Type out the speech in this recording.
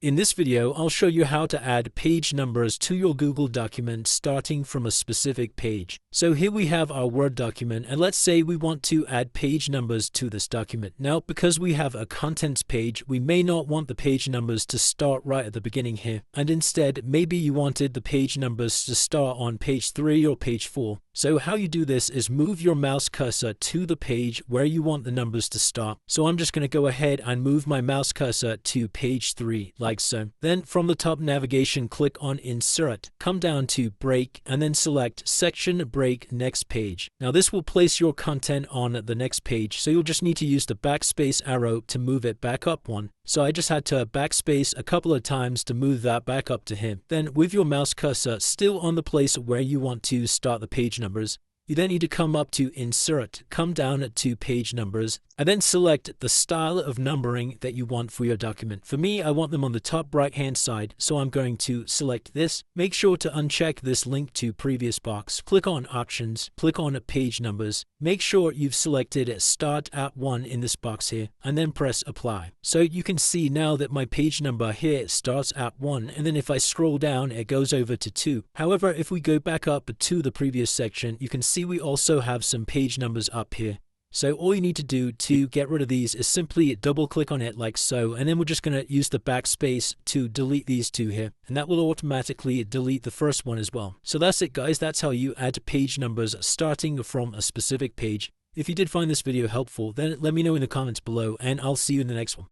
In this video, I'll show you how to add page numbers to your Google document starting from a specific page. So here we have our Word document, and let's say we want to add page numbers to this document. Now, because we have a contents page, we may not want the page numbers to start right at the beginning here. And instead, maybe you wanted the page numbers to start on page 3 or page 4. So how you do this is move your mouse cursor to the page where you want the numbers to start. So I'm just going to go ahead and move my mouse cursor to page 3, like so. Then from the top navigation, click on Insert, come down to Break, and then select Section Break Next Page. Now this will place your content on the next page, so you'll just need to use the backspace arrow to move it back up one. So I just had to backspace a couple of times to move that back up to here. Then with your mouse cursor still on the place where you want to start the page numbers, you then need to come up to Insert, come down to Page Numbers, and then select the style of numbering that you want for your document. For me, I want them on the top right-hand side, so I'm going to select this. Make sure to uncheck this Link to Previous box. Click on Options, click on Page Numbers. Make sure you've selected Start at 1 in this box here, and then press Apply. So you can see now that my page number here starts at 1, and then if I scroll down, it goes over to 2. However, if we go back up to the previous section, you can see we also have some page numbers up here. So all you need to do to get rid of these is simply double click on it like so, and then we're just going to use the backspace to delete these two here, and that will automatically delete the first one as well. So that's it, guys. That's how you add page numbers starting from a specific page. If you did find this video helpful, then let me know in the comments below, and I'll see you in the next one.